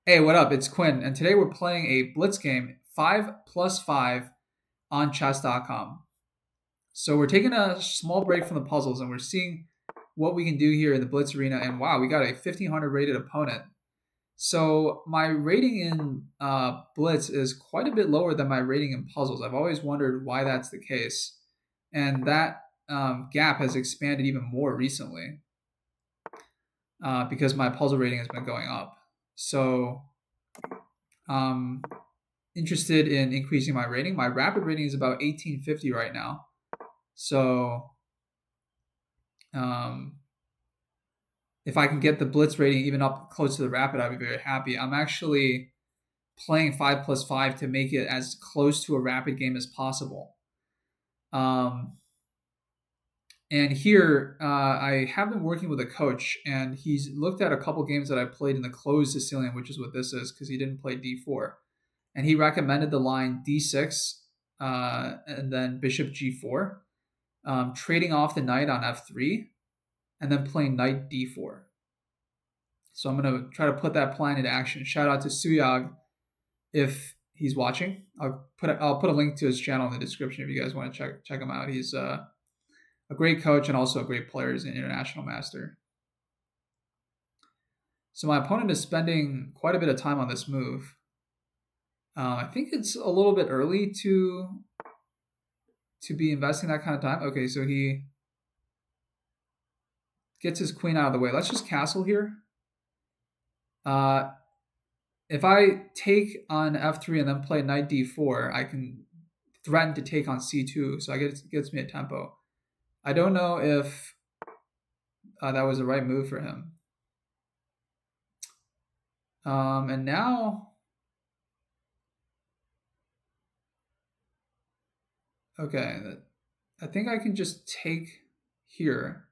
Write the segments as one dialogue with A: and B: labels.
A: Hey, what up? It's Quinn, and today we're playing a blitz game, 5 plus 5 on chess.com. So we're taking a small break from the puzzles and we're seeing what we can do here in the blitz arena. And wow, we got a 1500 rated opponent. So my rating in blitz is quite a bit lower than my rating in puzzles. I've always wondered why that's the case. And that gap has expanded even more recently because my puzzle rating has been going up. So um, interested in increasing my rating. My rapid rating is about 1850 right now. So um, if I can get the blitz rating even up close to the rapid, I'd be very happy. I'm actually playing 5 plus 5 to make it as close to a rapid game as possible. Um, and here, I have been working with a coach, and he's looked at a couple games that I played in the closed Sicilian, which is what this is, because he didn't play d4. And he recommended the line d6 and then bishop g4, trading off the knight on f3, and then playing knight d4. So I'm going to try to put that plan into action. Shout out to Suyag if he's watching. I'll put a link to his channel in the description if you guys want to check him out. He's a great coach and also a great player. He's an international master. So my opponent is spending quite a bit of time on this move. I think it's a little bit early to be investing that kind of time. Okay, so he gets his queen out of the way. Let's just castle here. Uh, if I take on f3 and then play knight d4, I can threaten to take on c2, so it gets me a tempo. I don't know if that was the right move for him. And now, okay, I think I can just take here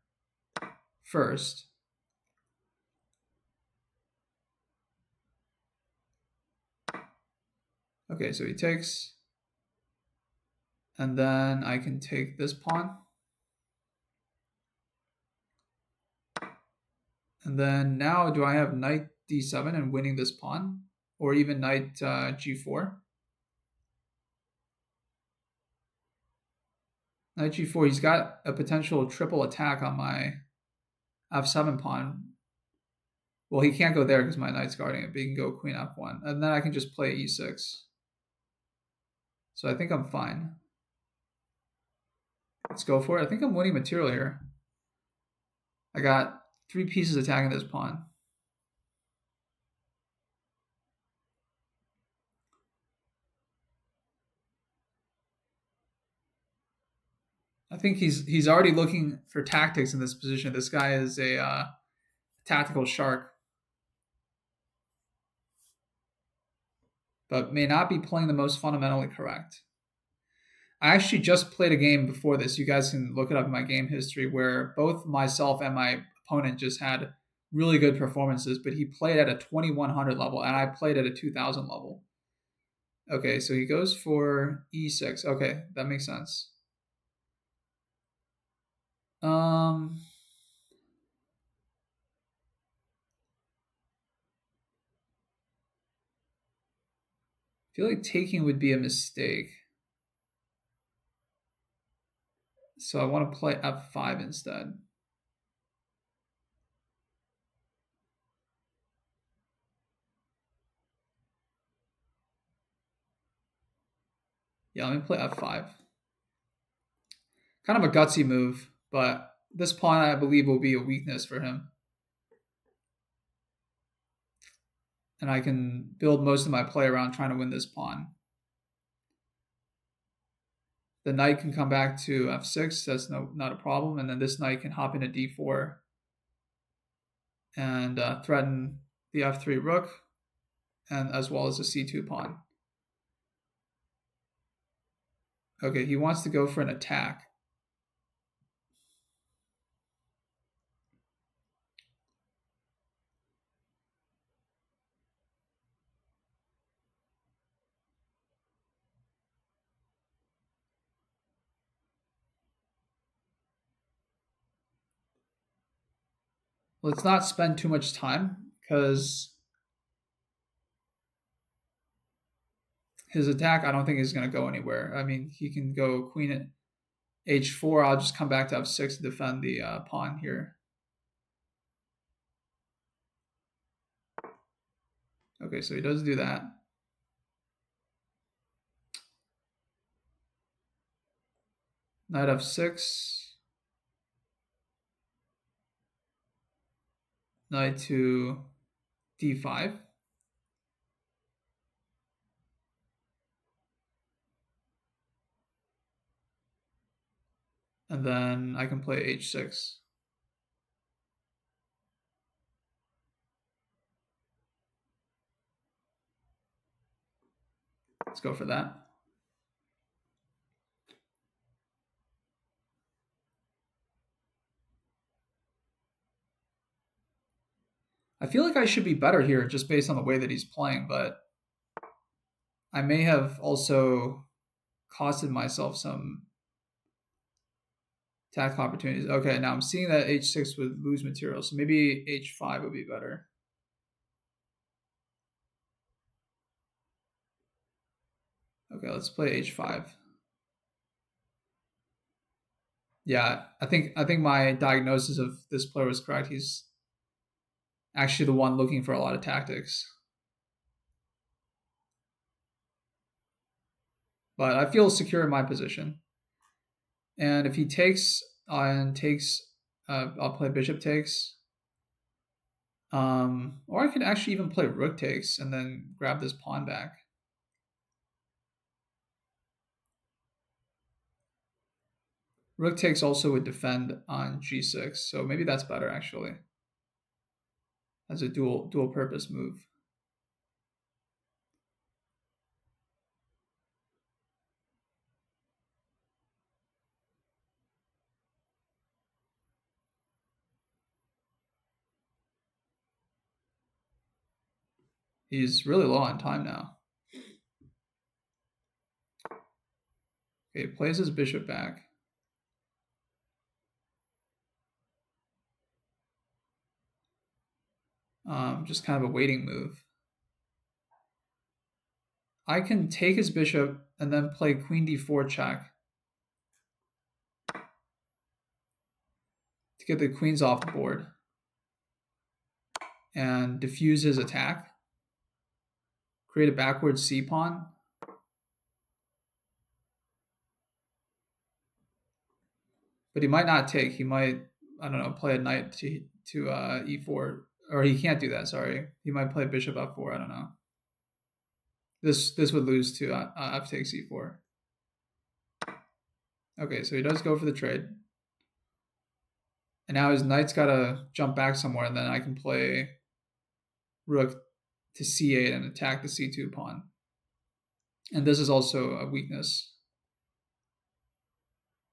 A: first. Okay, so he takes, and then I can take this pawn. And then now, do I have knight d7 and winning this pawn? Or even knight g4? Knight g4, he's got a potential triple attack on my f7 pawn. Well, he can't go there because my knight's guarding it, but he can go queen f1. And then I can just play e6. So I think I'm fine. Let's go for it. I think I'm winning material here. I got 3 pieces attacking this pawn. I think he's already looking for tactics in this position. This guy is a tactical shark, but may not be playing the most fundamentally correct. I actually just played a game before this. You guys can look it up in my game history where both myself and my opponent just had really good performances, but he played at a 2100 level and I played at a 2000 level. Okay, so he goes for e6. Okay, that makes sense. Um, I feel like taking would be a mistake. So I want to play f5 instead. Yeah, let me play f5. Kind of a gutsy move, but this pawn I believe will be a weakness for him. And I can build most of my play around trying to win this pawn. The knight can come back to f6. That's not a problem. And then this knight can hop into d4 and threaten the f3 rook, and as well as the c2 pawn. Okay, he wants to go for an attack. Let's not spend too much time because His attack, I don't think is going to go anywhere. I mean, he can go queen at h4. I'll just come back to f6 to defend the pawn here. Okay, so he does do that. Knight f6. Knight to d5. And then I can play h6. Let's go for that. I feel like I should be better here just based on the way that he's playing, but I may have also costed myself some tactical opportunities. Okay, now I'm seeing that h6 would lose material, so maybe h5 would be better. Okay, let's play h5. Yeah, I think my diagnosis of this player was correct. He's actually the one looking for a lot of tactics. But I feel secure in my position. And if he takes and takes, I'll play bishop takes. Or I could actually even play rook takes and then grab this pawn back. Rook takes also would defend on g6, so maybe that's better actually. As a dual purpose move. He's really low on time now. Okay, plays his bishop back. Just kind of a waiting move. I can take his bishop and then play queen d4 check to get the queens off the board and diffuse his attack. Create a backward c pawn. But he might not take. He might, I don't know, play a knight to e4. Or he can't do that, sorry. He might play bishop f4, I don't know. This would lose to f takes e4. Okay, so he does go for the trade. And now his knight's got to jump back somewhere, and then I can play rook to c8 and attack the c2 pawn. And this is also a weakness.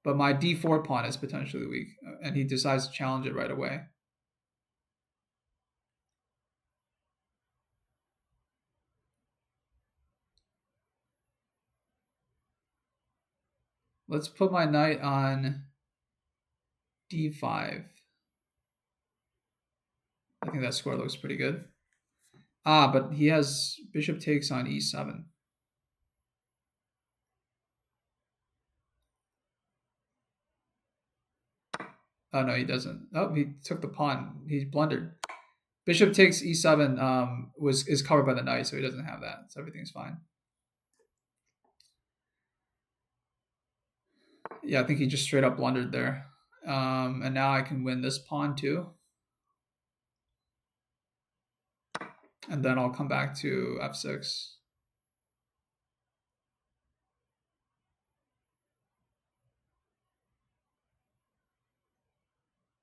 A: But my d4 pawn is potentially weak, and he decides to challenge it right away. Let's put my knight on d5. I think that square looks pretty good. But he has bishop takes on e7. Oh, no, he doesn't. Oh, he took the pawn. He blundered. Bishop takes e7 is covered by the knight, so he doesn't have that. So everything's fine. Yeah, I think he just straight up blundered there. And now I can win this pawn too. And then I'll come back to f6.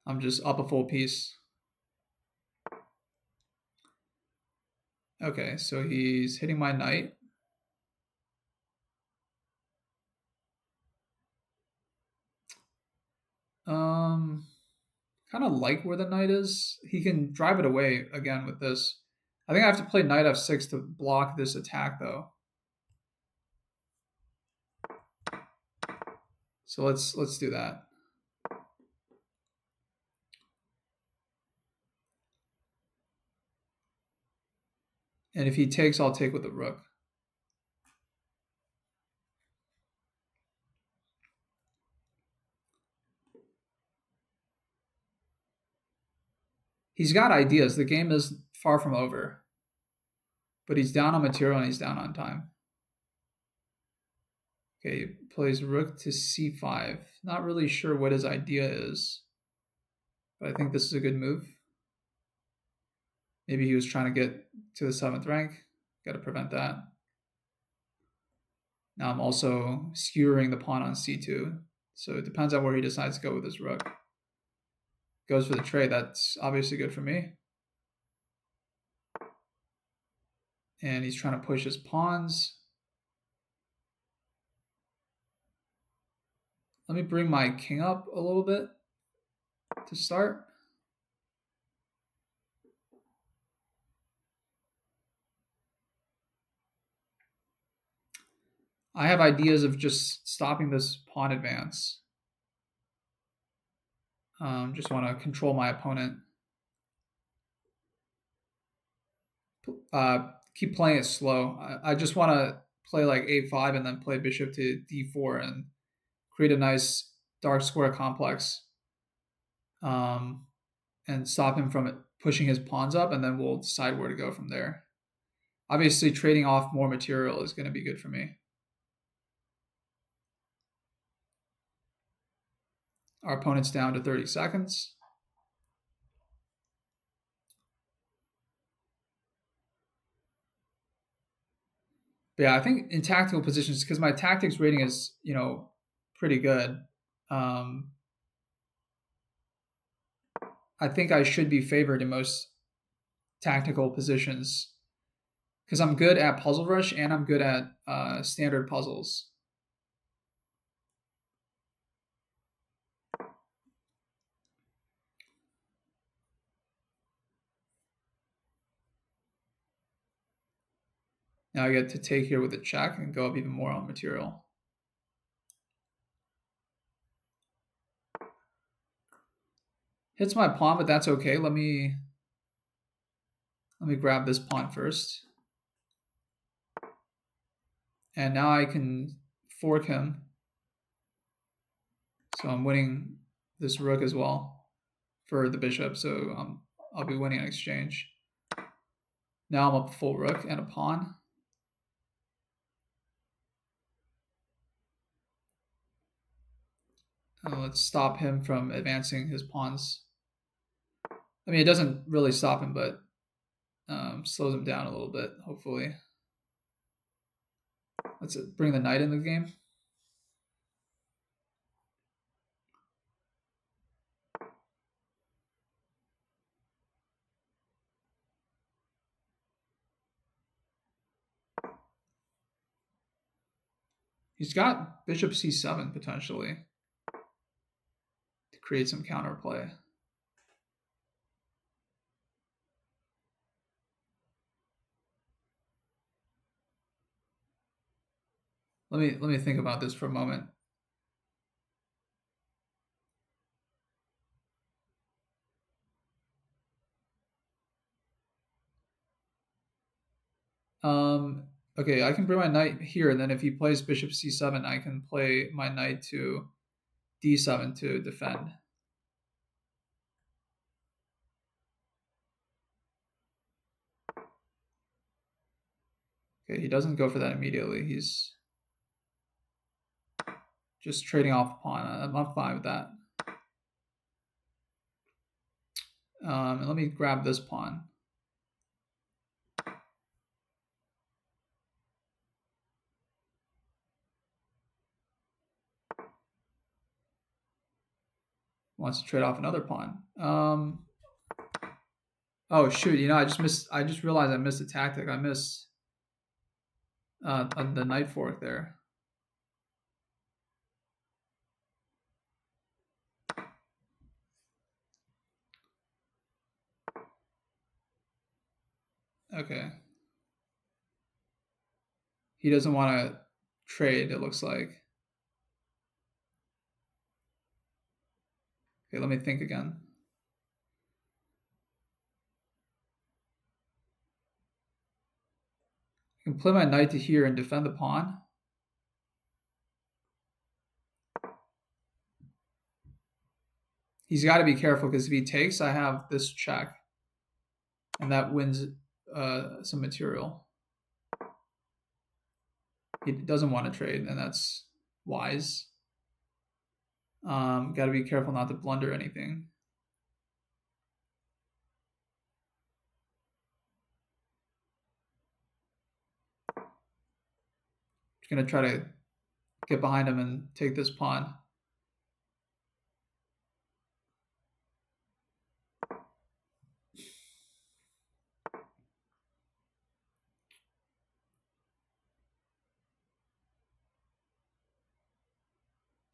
A: I'm just up a full piece. Okay, so he's hitting my knight. Kind of like where the knight is. He can drive it away again with this. I think I have to play knight f6 to block this attack though. So let's do that. And if he takes, I'll take with the rook. He's got ideas. The game is far from over. But he's down on material and he's down on time. Okay, he plays rook to c5. Not really sure what his idea is. But I think this is a good move. Maybe he was trying to get to the 7th rank. Got to prevent that. Now I'm also skewering the pawn on c2. So it depends on where he decides to go with his rook. Goes for the trade. That's obviously good for me. And he's trying to push his pawns. Let me bring my king up a little bit to start. I have ideas of just stopping this pawn advance. Just want to control my opponent. Keep playing it slow. I just want to play like a5 and then play bishop to d4 and create a nice dark square complex. And stop him from pushing his pawns up, and then we'll decide where to go from there. Obviously, trading off more material is going to be good for me. Our opponent's down to 30 seconds. But yeah, I think in tactical positions, because my tactics rating is, pretty good. I think I should be favored in most tactical positions because I'm good at Puzzle Rush and I'm good at standard puzzles. Now I get to take here with a check and go up even more on material. Hits my pawn, but that's okay. Let me grab this pawn first. And now I can fork him. So I'm winning this rook as well for the bishop. So I'll be winning in exchange. Now I'm up full rook and a pawn. Let's stop him from advancing his pawns. I mean, it doesn't really stop him, but slows him down a little bit, hopefully. Let's bring the knight in the game. He's got bishop c7 potentially to create some counterplay. Let me think about this for a moment. Okay, I can bring my knight here, and then if he plays bishop c7, I can play my knight to d7 to defend. Okay, he doesn't go for that immediately. He's just trading off a pawn. I'm fine with that. And let me grab this pawn. Wants to trade off another pawn. Oh shoot! I just realized I missed a tactic. I missed the knight fork there. Okay. He doesn't want to trade, it looks like. Okay, let me think again. I can play my knight to here and defend the pawn. He's got to be careful because if he takes, I have this check. and that wins some material. He doesn't want to trade, and that's wise. Got to be careful not to blunder anything. Just gonna try to get behind him and take this pawn.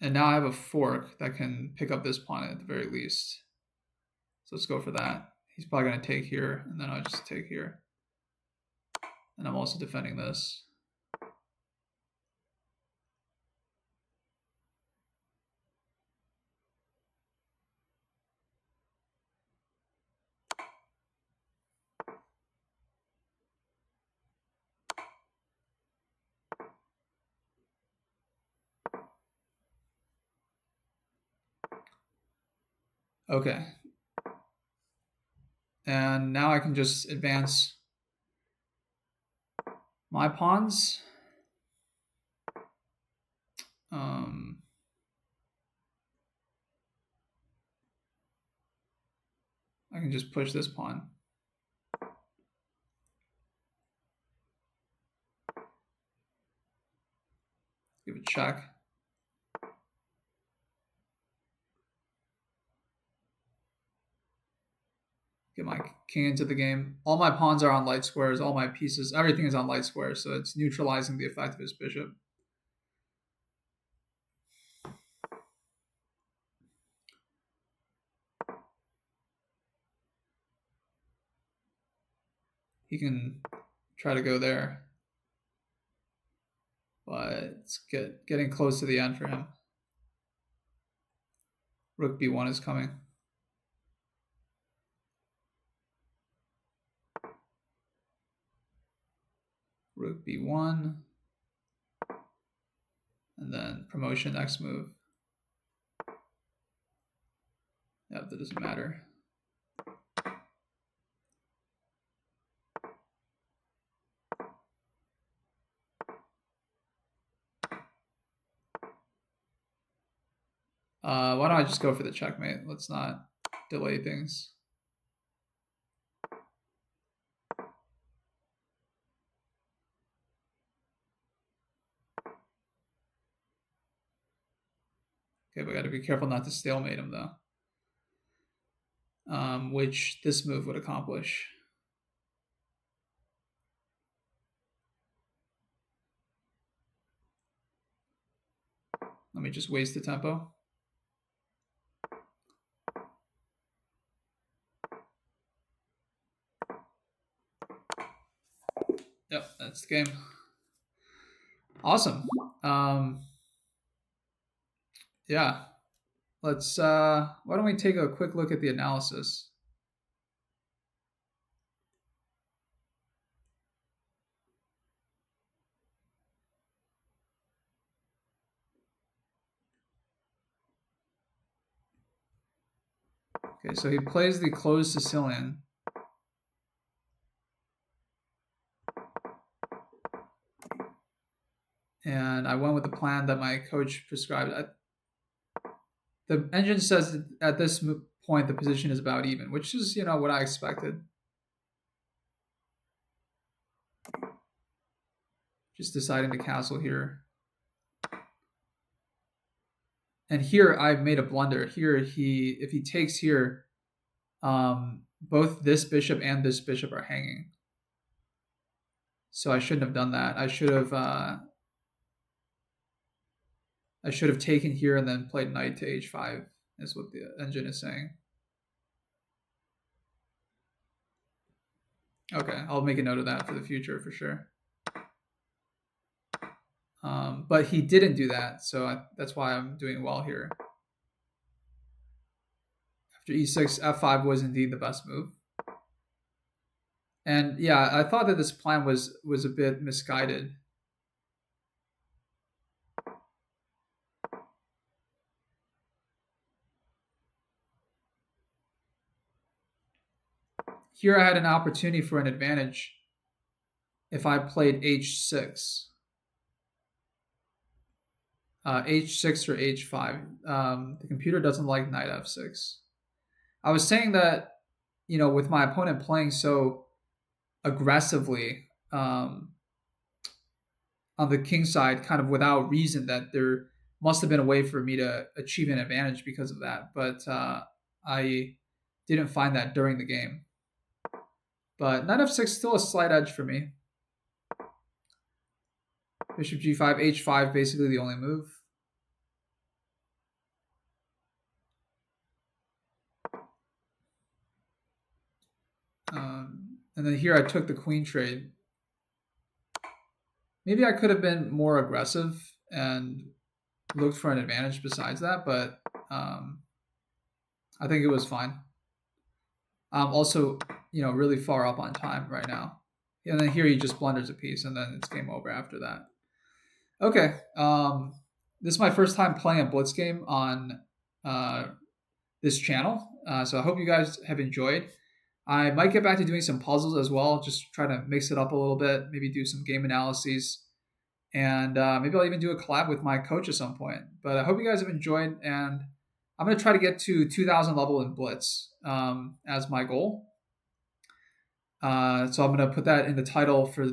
A: And now I have a fork that can pick up this pawn at the very least. So let's go for that. He's probably going to take here, and then I'll just take here. And I'm also defending this. Okay. And now I can just advance my pawns. I can just push this pawn. Give a check. Get my king into the game. All my pawns are on light squares. All my pieces, everything is on light squares. So it's neutralizing the effect of his bishop. He can try to go there. But it's getting close to the end for him. Rook b1 is coming. Rook b1. And then promotion next move. Yep, that doesn't matter. Why don't I just go for the checkmate? Let's not delay things. Okay, we got to be careful not to stalemate him though. Which this move would accomplish. Let me just waste the tempo. Yep, that's the game. Awesome. Yeah. Let's why don't we take a quick look at the analysis? Okay, so he plays the closed Sicilian. And I went with the plan that my coach prescribed. The engine says at this point the position is about even, which is, you know, what I expected. Just deciding to castle here. And here I made a blunder. Here if he takes here, both this bishop and this bishop are hanging. So I shouldn't have done that. I should have taken here and then played knight to h5, is what the engine is saying. Okay, I'll make a note of that for the future for sure. But he didn't do that, so that's why I'm doing well here. After e6, f5 was indeed the best move. And yeah, I thought that this plan was a bit misguided. here I had an opportunity for an advantage if I played h6. H6 or h5. The computer doesn't like knight f6. I was saying that, with my opponent playing so aggressively on the king side, kind of without reason, that there must have been a way for me to achieve an advantage because of that. But I didn't find that during the game. But knight f6 still a slight edge for me. Bishop g5, h5, basically the only move. And then here I took the queen trade. Maybe I could have been more aggressive and looked for an advantage besides that, but I think it was fine. I'm also, really far up on time right now. And then here he just blunders a piece, and then it's game over after that. Okay, this is my first time playing a blitz game on this channel, so I hope you guys have enjoyed. I might get back to doing some puzzles as well, just try to mix it up a little bit, maybe do some game analyses, and maybe I'll even do a collab with my coach at some point. But I hope you guys have enjoyed, and I'm going to try to get to 2,000 level in blitz as my goal. So I'm going to put that in the title for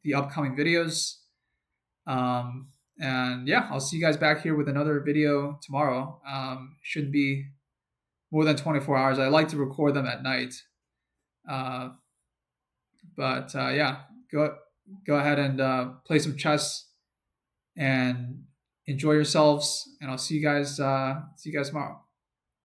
A: the upcoming videos. And yeah, I'll see you guys back here with another video tomorrow. Shouldn't be more than 24 hours. I like to record them at night. But yeah, go ahead and play some chess and enjoy yourselves. And I'll see you guys tomorrow.